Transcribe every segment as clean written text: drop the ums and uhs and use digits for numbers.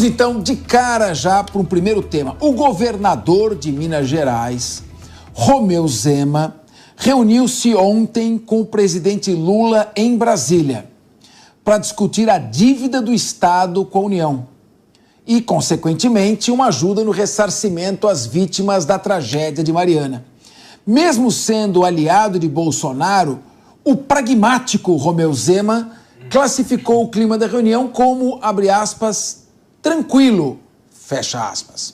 Então, de cara já para um primeiro tema, o governador de Minas Gerais, Romeu Zema, reuniu-se ontem com o presidente Lula em Brasília para discutir a dívida do Estado com a União e, consequentemente, uma ajuda no ressarcimento às vítimas da tragédia de Mariana. Mesmo sendo aliado de Bolsonaro, o pragmático Romeu Zema classificou o clima da reunião como, abre aspas, tranquilo, fecha aspas.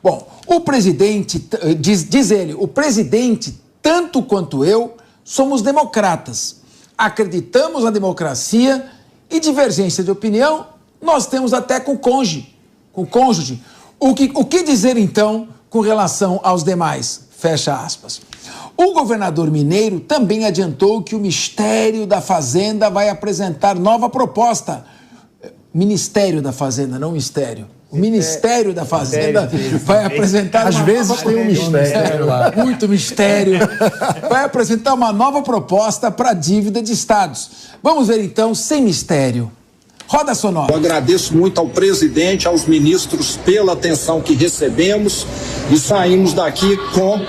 Bom, o presidente, diz ele, o presidente, tanto quanto eu, somos democratas. Acreditamos na democracia e divergência de opinião nós temos até com o cônjuge. O que dizer, então, com relação aos demais? Fecha aspas. O governador mineiro também adiantou que o Ministério da Fazenda vai apresentar nova proposta. Ministério da Fazenda, não mistério. O Ministério da Fazenda vai apresentar... Às vezes tem um mistério lá. Muito mistério. Vai apresentar uma nova proposta para a dívida de estados. Vamos ver, então, sem mistério. Roda sonora. Eu agradeço muito ao presidente, aos ministros pela atenção que recebemos e saímos daqui com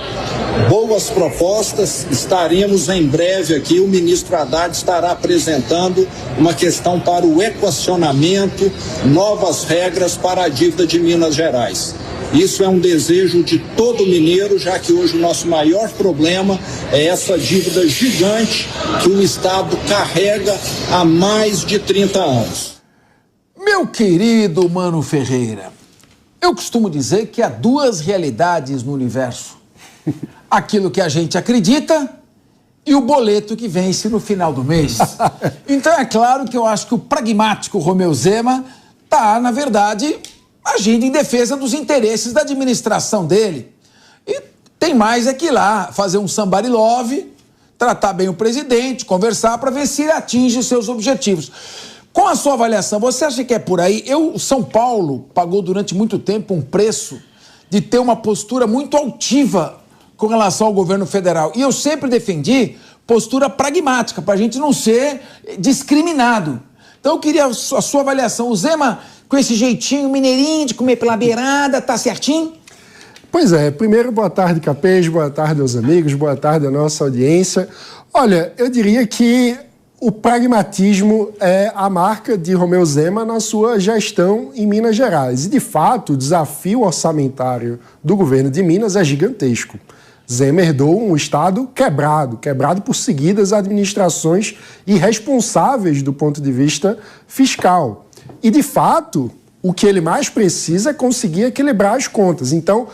boas propostas. Estaremos em breve aqui, o ministro Haddad estará apresentando uma questão para o equacionamento, novas regras para a dívida de Minas Gerais. Isso é um desejo de todo mineiro, já que hoje o nosso maior problema é essa dívida gigante que o Estado carrega há mais de 30 anos. Meu querido Mano Ferreira, eu costumo dizer que há duas realidades no universo. Aquilo que a gente acredita e o boleto que vence no final do mês. Então é claro que eu acho que o pragmático Romeu Zema está, na verdade, agindo em defesa dos interesses da administração dele. E tem mais é que ir lá, fazer um somebody love, tratar bem o presidente, conversar para ver se ele atinge os seus objetivos. Com a sua avaliação, você acha que é por aí? O São Paulo pagou durante muito tempo um preço de ter uma postura muito altiva com relação ao governo federal. E eu sempre defendi postura pragmática, para a gente não ser discriminado. Então eu queria a sua avaliação. O Zema, com esse jeitinho mineirinho de comer pela beirada, tá certinho? Pois é, primeiro, boa tarde, Capês, boa tarde aos amigos, boa tarde à nossa audiência. Olha, eu diria que o pragmatismo é a marca de Romeu Zema na sua gestão em Minas Gerais. E, de fato, o desafio orçamentário do governo de Minas é gigantesco. Zema herdou um Estado quebrado por seguidas administrações irresponsáveis do ponto de vista fiscal. E, de fato, o que ele mais precisa é conseguir equilibrar as contas. Então,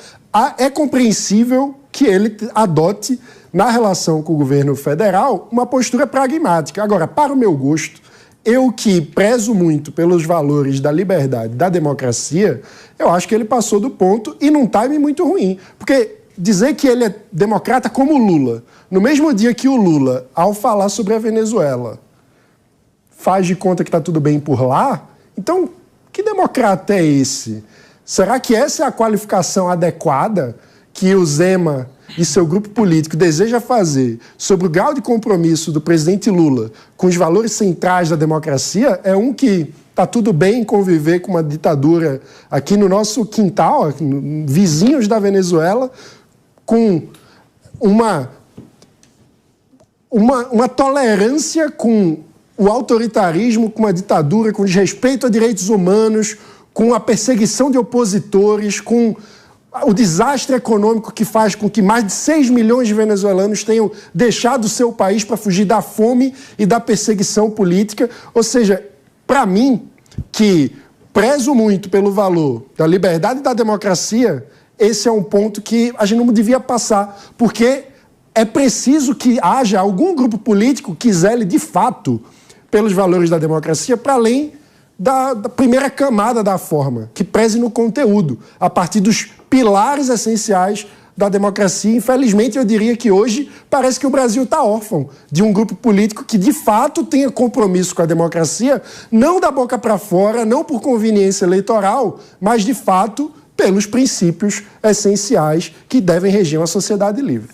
é compreensível que ele adote, na relação com o governo federal, uma postura pragmática. Agora, para o meu gosto, eu que prezo muito pelos valores da liberdade, da democracia, eu acho que ele passou do ponto e num time muito ruim. Porque dizer que ele é democrata como o Lula, no mesmo dia que o Lula, ao falar sobre a Venezuela, faz de conta que está tudo bem por lá, então, que democrata é esse? Será que essa é a qualificação adequada que o Zema e seu grupo político deseja fazer sobre o grau de compromisso do presidente Lula com os valores centrais da democracia? É um que está tudo bem conviver com uma ditadura aqui no nosso quintal, vizinhos da Venezuela, com uma tolerância com o autoritarismo, com a ditadura, com desrespeito a direitos humanos, com a perseguição de opositores, com o desastre econômico que faz com que mais de 6 milhões de venezuelanos tenham deixado o seu país para fugir da fome e da perseguição política. Ou seja, para mim, que prezo muito pelo valor da liberdade e da democracia, esse é um ponto que a gente não devia passar, porque é preciso que haja algum grupo político que zele de fato pelos valores da democracia, para além da primeira camada da forma, que preze no conteúdo, a partir dos pilares essenciais da democracia. Infelizmente, eu diria que hoje parece que o Brasil está órfão de um grupo político que, de fato, tenha compromisso com a democracia, não da boca para fora, não por conveniência eleitoral, mas, de fato, pelos princípios essenciais que devem reger uma sociedade livre.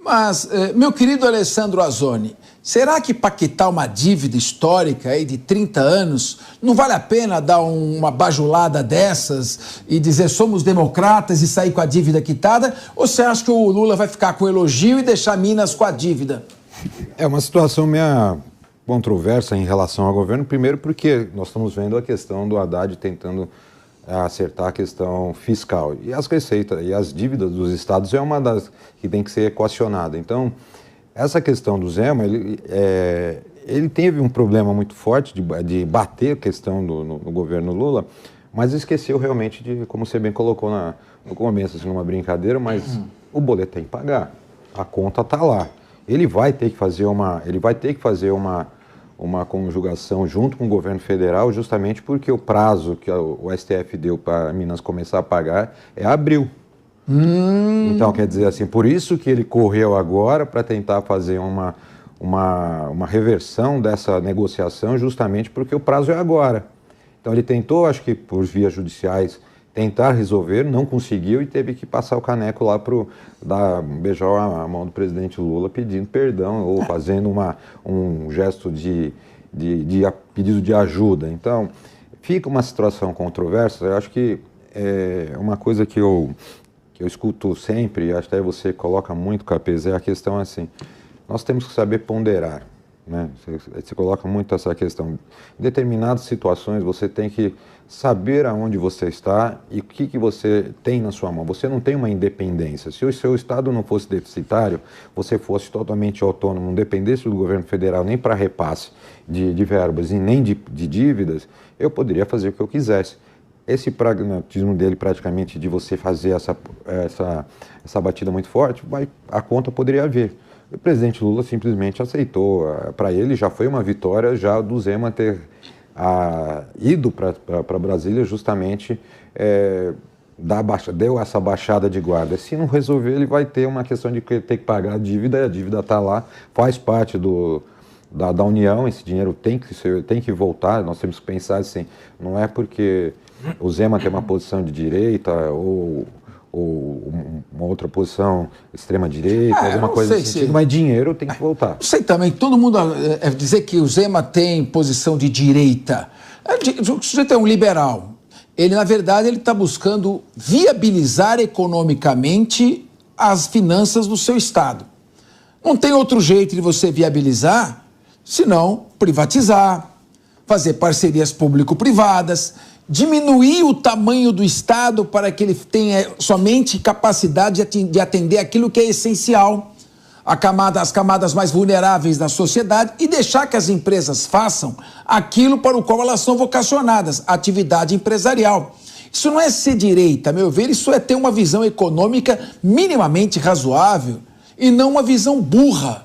Mas, meu querido Alessandro Azzoni, Será que para quitar uma dívida histórica aí de 30 anos, não vale a pena dar uma bajulada dessas e dizer somos democratas e sair com a dívida quitada? Ou você acha que o Lula vai ficar com elogio e deixar Minas com a dívida? É uma situação meio controversa em relação ao governo, primeiro porque nós estamos vendo a questão do Haddad tentando acertar a questão fiscal. E as receitas e as dívidas dos estados é uma das que tem que ser equacionada. Então, essa questão do Zema, ele teve um problema muito forte de bater a questão no governo Lula, mas esqueceu realmente de, como você bem colocou no começo, assim, numa brincadeira, mas o boleto tem que pagar, a conta está lá. Ele vai ter que fazer uma conjugação junto com o governo federal, justamente porque o prazo que o STF deu para Minas começar a pagar é abril. Então, quer dizer assim, por isso que ele correu agora para tentar fazer uma reversão dessa negociação, justamente porque o prazo é agora. Então, ele tentou, acho que por vias judiciais, tentar resolver, não conseguiu e teve que passar o caneco lá para beijar a mão do presidente Lula pedindo perdão ou fazendo um gesto de pedido de ajuda. Então, fica uma situação controversa. Eu acho que é uma coisa que eu escuto sempre, e até você coloca muito, Capês, é a questão assim, nós temos que saber ponderar, né? Você coloca muito essa questão. Em determinadas situações, você tem que saber aonde você está e o que você tem na sua mão. Você não tem uma independência. Se o seu estado não fosse deficitário, você fosse totalmente autônomo, não dependesse do governo federal nem para repasse de verbas e nem de dívidas, eu poderia fazer o que eu quisesse. Esse pragmatismo dele, praticamente, de você fazer essa batida muito forte, a conta poderia vir. O presidente Lula simplesmente aceitou. Para ele já foi uma vitória já do Zema ter ido para Brasília justamente deu essa baixada de guarda. Se não resolver, ele vai ter uma questão de ter que pagar a dívida está lá, faz parte da União, esse dinheiro tem que voltar. Nós temos que pensar assim, não é porque o Zema tem uma posição de direita ou uma outra posição extrema-direita, alguma coisa nesse sentido, mas dinheiro tem que voltar. Não sei também, todo mundo dizer que o Zema tem posição de direita. O sujeito é um liberal. Ele, na verdade, ele está buscando viabilizar economicamente as finanças do seu Estado. Não tem outro jeito de você viabilizar senão privatizar, fazer parcerias público-privadas, diminuir o tamanho do Estado para que ele tenha somente capacidade de atender aquilo que é essencial, as camadas mais vulneráveis da sociedade, e deixar que as empresas façam aquilo para o qual elas são vocacionadas, atividade empresarial. Isso não é ser direita, a meu ver, isso é ter uma visão econômica minimamente razoável e não uma visão burra.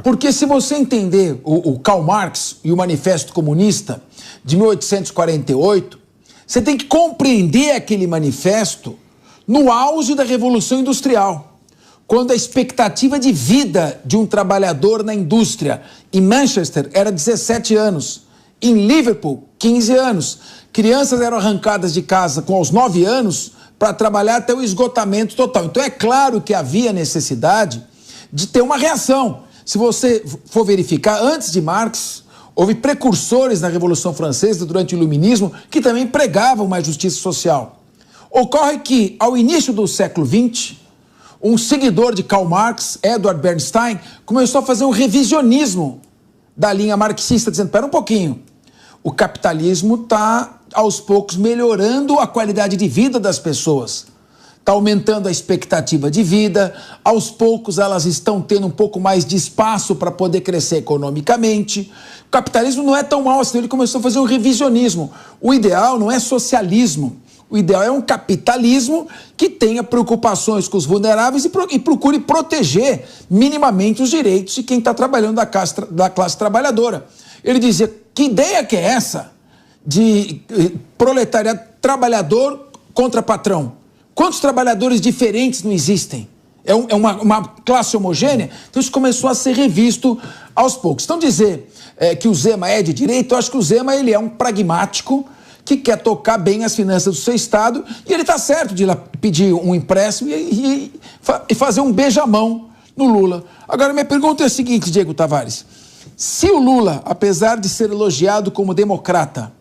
Porque se você entender o Karl Marx e o Manifesto Comunista de 1848, você tem que compreender aquele manifesto no auge da Revolução Industrial, quando a expectativa de vida de um trabalhador na indústria em Manchester era 17 anos, em Liverpool, 15 anos. Crianças eram arrancadas de casa aos 9 anos para trabalhar até o esgotamento total. Então é claro que havia necessidade de ter uma reação. Se você for verificar, antes de Marx, houve precursores na Revolução Francesa, durante o Iluminismo, que também pregavam uma justiça social. Ocorre que, ao início do século XX, um seguidor de Karl Marx, Edward Bernstein, começou a fazer um revisionismo da linha marxista, dizendo, espera um pouquinho, o capitalismo está, aos poucos, melhorando a qualidade de vida das pessoas. Está aumentando a expectativa de vida, aos poucos elas estão tendo um pouco mais de espaço para poder crescer economicamente. O capitalismo não é tão mal assim, ele começou a fazer um revisionismo. O ideal não é socialismo, o ideal é um capitalismo que tenha preocupações com os vulneráveis e procure proteger minimamente os direitos de quem está trabalhando da classe trabalhadora. Ele dizia, que ideia que é essa de proletariado trabalhador contra patrão? Quantos trabalhadores diferentes não existem? É uma classe homogênea? Então isso começou a ser revisto aos poucos. Então dizer que o Zema é de direita, eu acho que o Zema ele é um pragmático que quer tocar bem as finanças do seu Estado e ele está certo de ir lá pedir um empréstimo e fazer um beijamão no Lula. Agora minha pergunta é a seguinte, Diego Tavares. Se o Lula, apesar de ser elogiado como democrata,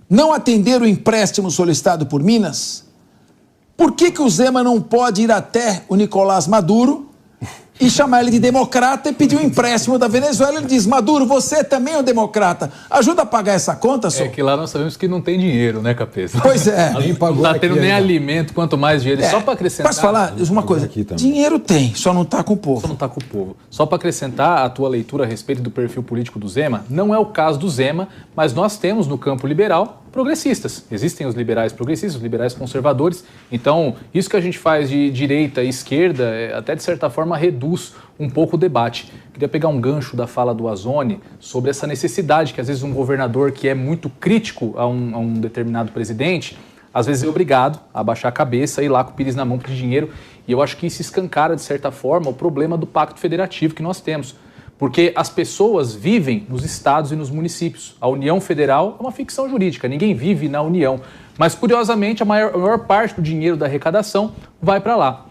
não atender o empréstimo solicitado por Minas, por que o Zema não pode ir até o Nicolás Maduro e chamar ele de democrata e pedir um empréstimo da Venezuela? Ele diz: Maduro, você também é um democrata, ajuda a pagar essa conta, senhor? É que lá nós sabemos que não tem dinheiro, né, Capeza? Pois é. Não está tendo nem alimento, quanto mais dinheiro. Só para acrescentar... Posso falar uma coisa? Dinheiro tem, só não está com o povo. Só não está com o povo. Só para acrescentar a tua leitura a respeito do perfil político do Zema, não é o caso do Zema, mas nós temos no campo liberal progressistas. Existem os liberais progressistas, os liberais conservadores. Então, isso que a gente faz de direita e esquerda, até de certa forma reduz um pouco o debate. Queria pegar um gancho da fala do Azoni sobre essa necessidade que às vezes um governador que é muito crítico a um determinado presidente, às vezes é obrigado a baixar a cabeça e ir lá com o pires na mão pedir dinheiro. E eu acho que isso escancara, de certa forma, o problema do pacto federativo que nós temos. Porque as pessoas vivem nos estados e nos municípios. A União Federal é uma ficção jurídica, ninguém vive na União. Mas, curiosamente, a maior parte do dinheiro da arrecadação vai para lá.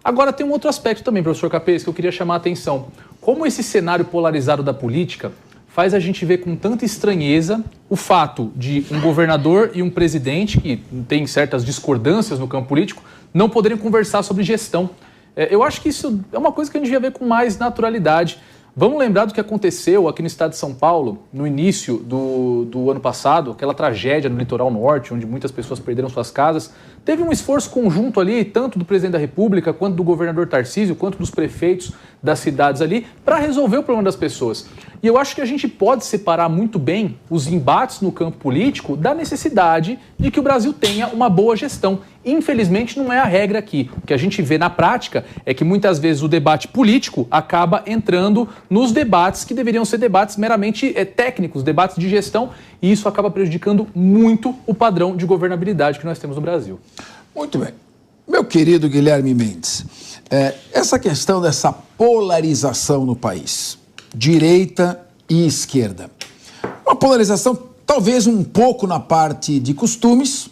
Agora, tem um outro aspecto também, professor Capês, que eu queria chamar a atenção. Como esse cenário polarizado da política faz a gente ver com tanta estranheza o fato de um governador e um presidente, que tem certas discordâncias no campo político, não poderem conversar sobre gestão. Eu acho que isso é uma coisa que a gente devia ver com mais naturalidade. Vamos lembrar do que aconteceu aqui no estado de São Paulo, no início do ano passado, aquela tragédia no litoral norte, onde muitas pessoas perderam suas casas. Teve um esforço conjunto ali, tanto do presidente da República, quanto do governador Tarcísio, quanto dos prefeitos das cidades ali, para resolver o problema das pessoas. E eu acho que a gente pode separar muito bem os embates no campo político da necessidade de que o Brasil tenha uma boa gestão. Infelizmente, não é a regra aqui. O que a gente vê na prática é que muitas vezes o debate político acaba entrando nos debates que deveriam ser debates meramente técnicos, debates de gestão, e isso acaba prejudicando muito o padrão de governabilidade que nós temos no Brasil. Muito bem. Meu querido Guilherme Mendes, essa questão dessa polarização no país, direita e esquerda, uma polarização talvez um pouco na parte de costumes.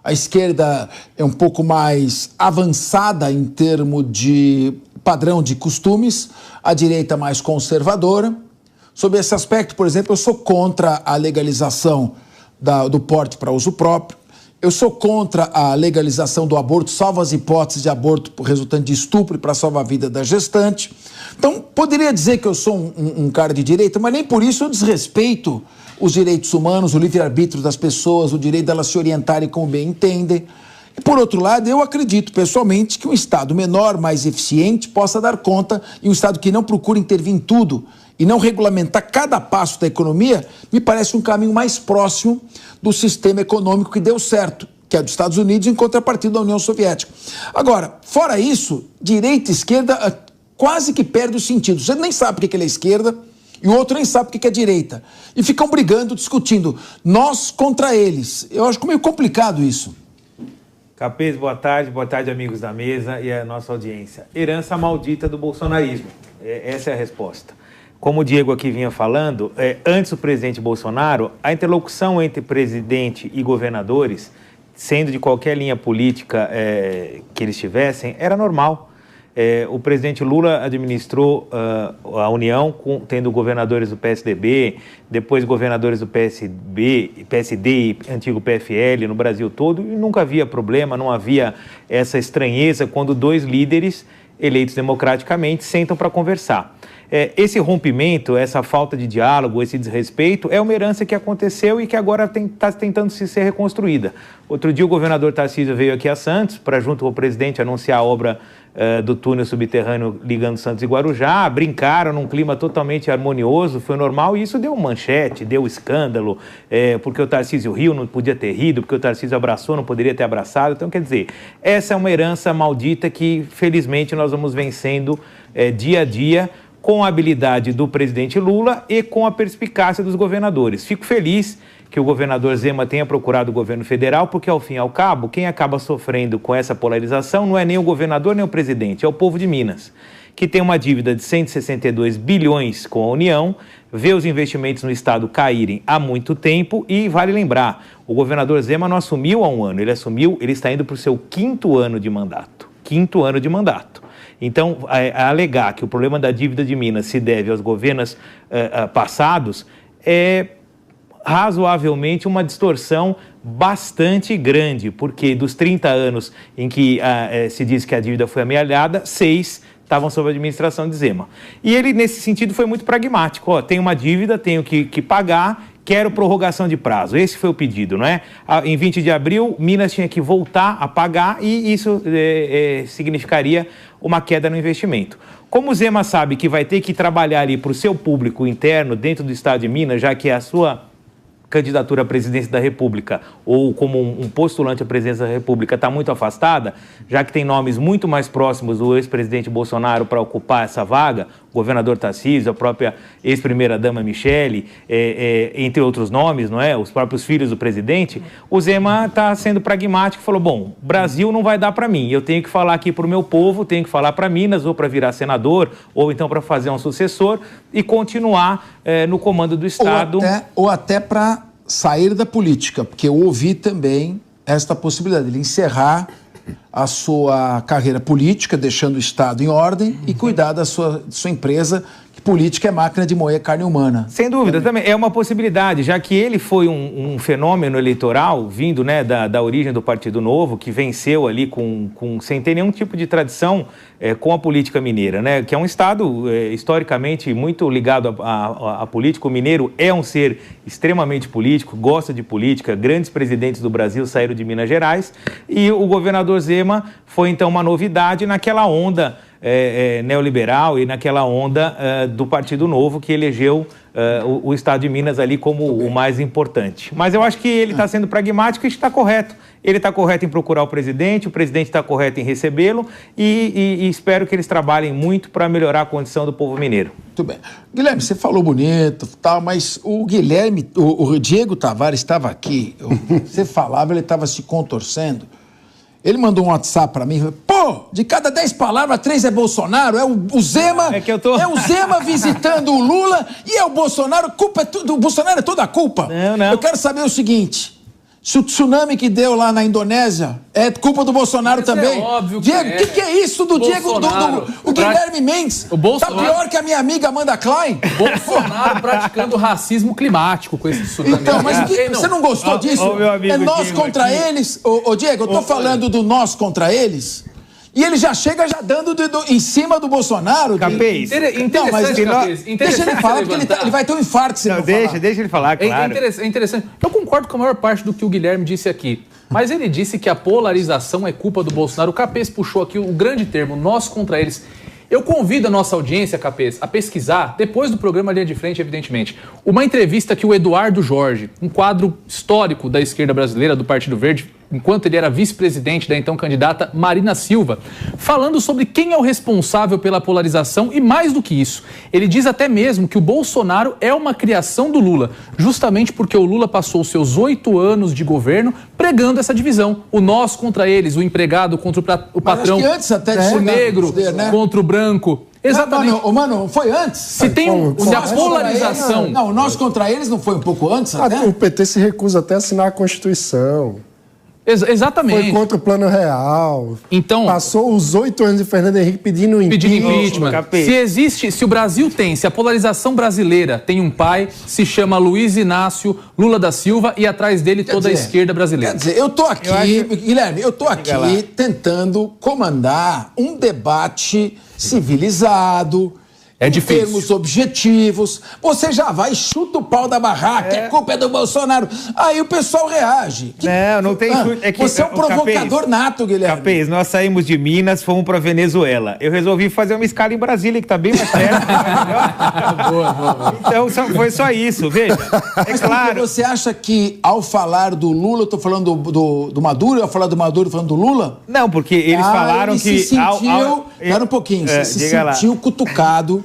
A esquerda é um pouco mais avançada em termos de padrão de costumes, a direita mais conservadora. Sob esse aspecto, por exemplo, eu sou contra a legalização do porte para uso próprio. Eu sou contra a legalização do aborto, salvo as hipóteses de aborto resultante de estupro para salvar a vida da gestante. Então, poderia dizer que eu sou um cara de direita, mas nem por isso eu desrespeito os direitos humanos, o livre-arbítrio das pessoas, o direito delas se orientarem como bem entendem. E, por outro lado, eu acredito pessoalmente que um Estado menor, mais eficiente, possa dar conta, e um Estado que não procura intervir em tudo e não regulamentar cada passo da economia, me parece um caminho mais próximo do sistema econômico que deu certo, que é dos Estados Unidos, em contrapartida da União Soviética. Agora, fora isso, direita e esquerda quase que perde o sentido. Você nem sabe o que é esquerda e o outro nem sabe o que é direita. E ficam brigando, discutindo, nós contra eles. Eu acho meio complicado isso. Capês, boa tarde amigos da mesa e a nossa audiência. Herança maldita do bolsonarismo, essa é a resposta. Como o Diego aqui vinha falando, antes do presidente Bolsonaro, a interlocução entre presidente e governadores, sendo de qualquer linha política que eles tivessem, era normal. O presidente Lula administrou a União, tendo governadores do PSDB, depois governadores do PSD e antigo PFL no Brasil todo, e nunca havia problema, não havia essa estranheza quando dois líderes eleitos democraticamente sentam para conversar. Esse rompimento, essa falta de diálogo, esse desrespeito é uma herança que aconteceu e que agora está tentando ser reconstruída. Outro dia o governador Tarcísio veio aqui a Santos para, junto com o presidente, anunciar a obra do túnel subterrâneo ligando Santos e Guarujá, brincaram num clima totalmente harmonioso, foi normal, e isso deu manchete, deu escândalo, porque o Tarcísio riu, não podia ter rido, porque o Tarcísio abraçou, não poderia ter abraçado. Então, quer dizer, essa é uma herança maldita que, felizmente, nós vamos vencendo dia a dia, com a habilidade do presidente Lula e com a perspicácia dos governadores. Fico feliz que o governador Zema tenha procurado o governo federal, porque, ao fim e ao cabo, quem acaba sofrendo com essa polarização não é nem o governador nem o presidente, é o povo de Minas, que tem uma dívida de 162 bilhões com a União, vê os investimentos no Estado caírem há muito tempo e, vale lembrar, o governador Zema não assumiu há um ano, ele está indo para o seu quinto ano de mandato. Então, alegar que o problema da dívida de Minas se deve aos governos passados é razoavelmente uma distorção bastante grande, porque dos 30 anos em que se diz que a dívida foi amealhada, 6 estavam sob a administração de Zema. E ele, nesse sentido, foi muito pragmático. Tem uma dívida, tenho que pagar, quero prorrogação de prazo. Esse foi o pedido, não é? Em 20 de abril, Minas tinha que voltar a pagar e isso significaria uma queda no investimento. Como o Zema sabe que vai ter que trabalhar ali para o seu público interno dentro do estado de Minas, já que é a sua candidatura à presidência da República ou como um postulante à presidência da República está muito afastada, já que tem nomes muito mais próximos do ex-presidente Bolsonaro para ocupar essa vaga, o governador Tarcísio, a própria ex-primeira-dama Michele, entre outros nomes, não é? Os próprios filhos do presidente, o Zema está sendo pragmático e falou, bom, Brasil não vai dar para mim, eu tenho que falar aqui para o meu povo, tenho que falar para Minas, ou para virar senador, ou então para fazer um sucessor e continuar no comando do Estado. Ou até para sair da política, porque eu ouvi também esta possibilidade de ele encerrar a sua carreira política, deixando o Estado em ordem e cuidar da sua empresa, que política é máquina de moer carne humana. Sem dúvida, também é uma possibilidade, já que ele foi um fenômeno eleitoral vindo, né, da origem do Partido Novo, que venceu ali sem ter nenhum tipo de tradição com a política mineira, né, que é um estado historicamente muito ligado à política. O mineiro é um ser extremamente político, gosta de política, grandes presidentes do Brasil saíram de Minas Gerais e o governador Zema foi então uma novidade naquela onda neoliberal e naquela onda do Partido Novo que elegeu o Estado de Minas ali como o mais importante. Mas eu acho que ele está sendo pragmático e está correto. Ele está correto em procurar o presidente está correto em recebê-lo e espero que eles trabalhem muito para melhorar a condição do povo mineiro. Muito bem. Guilherme, você falou bonito, tal, mas o Guilherme, o Diego Tavares estava aqui, você falava, ele estava se contorcendo. Ele mandou um WhatsApp pra mim, pô, de cada 10 palavras, 3 é Bolsonaro, é o Zema, é o Zema visitando o Lula e é o Bolsonaro, o Bolsonaro é toda a culpa. Não. Eu quero saber o seguinte, se o tsunami que deu lá na Indonésia é culpa do Bolsonaro também. É óbvio Diego, o que é isso do Bolsonaro, Diego, o Guilherme Mendes? Tá pior que a minha amiga Amanda Klein? Bolsonaro praticando racismo climático com esse tsunami. Então, mas você não gostou disso? É nós Diego contra aqui. Eles? Ô Diego, eu tô falando do nós contra eles. E ele já chega dando em cima do Bolsonaro. Capês. Interessante, Capês. Deixa ele falar, porque ele vai ter um infarto se não deixa ele falar, claro. É interessante. Eu concordo com a maior parte do que o Guilherme disse aqui. Mas ele disse que a polarização é culpa do Bolsonaro. O Capês puxou aqui o grande termo, nós contra eles. Eu convido a nossa audiência, Capês, a pesquisar, depois do programa Linha de Frente, evidentemente, uma entrevista que o Eduardo Jorge, um quadro histórico da esquerda brasileira, do Partido Verde, enquanto ele era vice-presidente da então candidata Marina Silva, falando sobre quem é o responsável pela polarização e mais do que isso. Ele diz até mesmo que o Bolsonaro é uma criação do Lula, justamente porque o Lula passou seus 8 anos de governo pregando essa divisão. O nós contra eles, o empregado contra o patrão, o negro contra o branco. Exatamente. Mano, foi antes. Se tem a polarização... Não, nós contra eles não foi um pouco antes até? O PT se recusa até a assinar a Constituição. Exatamente. Foi contra o Plano Real. Então, passou os 8 anos de Fernando Henrique pedindo impeachment. Se a polarização brasileira tem um pai, se chama Luiz Inácio Lula da Silva e atrás dele toda a esquerda brasileira. Quer dizer, eu tô aqui, Guilherme, eu tô aqui tentando comandar um debate civilizado, em termos objetivos. Você já vai, chuta o pau da barraca, a culpa é do Bolsonaro. Aí o pessoal reage. Não tem chute. Você é um provocador nato, Guilherme. Capês, nós saímos de Minas, fomos pra Venezuela. Eu resolvi fazer uma escala em Brasília, que tá bem mais perto. boa. Então foi só isso, veja. Mas claro. Você acha que ao falar do Lula, eu tô falando do Maduro, ao falar do Maduro, falando do Lula? Não, porque eles falaram ele que... Se sentiu, espera um pouquinho, você se sentiu cutucado.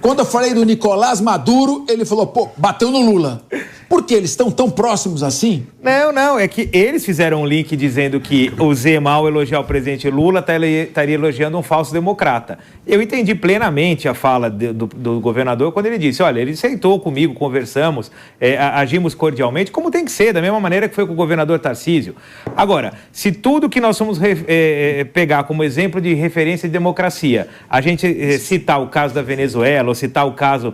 Quando eu falei do Nicolás Maduro, ele falou, pô, bateu no Lula. Porque eles estão tão próximos assim? Não, é que eles fizeram um link dizendo que o Zema, ao elogiar o presidente Lula, estaria elogiando um falso democrata. Eu entendi plenamente a fala do governador quando ele disse, olha, ele sentou comigo, conversamos, agimos cordialmente, como tem que ser, da mesma maneira que foi com o governador Tarcísio. Agora, se tudo que nós vamos pegar como exemplo de referência de democracia, a gente citar o caso da Venezuela ou citar o caso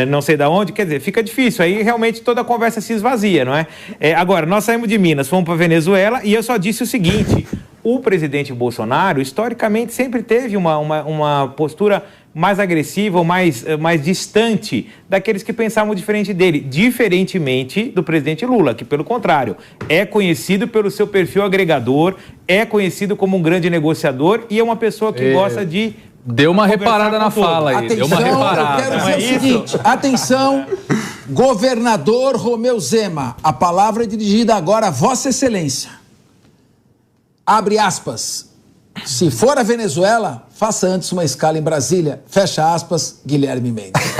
não sei de onde, quer dizer, fica difícil, aí realmente toda a conversa se esvazia, não é? Agora, nós saímos de Minas, fomos para Venezuela e eu só disse o seguinte, o presidente Bolsonaro, historicamente, sempre teve uma postura mais agressiva ou mais distante daqueles que pensavam diferente dele, diferentemente do presidente Lula, que, pelo contrário, é conhecido pelo seu perfil agregador, é conhecido como um grande negociador e é uma pessoa que gosta de... Deu uma reparada na fala aí, deu uma reparada. Eu quero dizer o seguinte, atenção, governador Romeu Zema, a palavra é dirigida agora a Vossa Excelência. Abre aspas, se for a Venezuela, faça antes uma escala em Brasília, fecha aspas, Guilherme Mendes.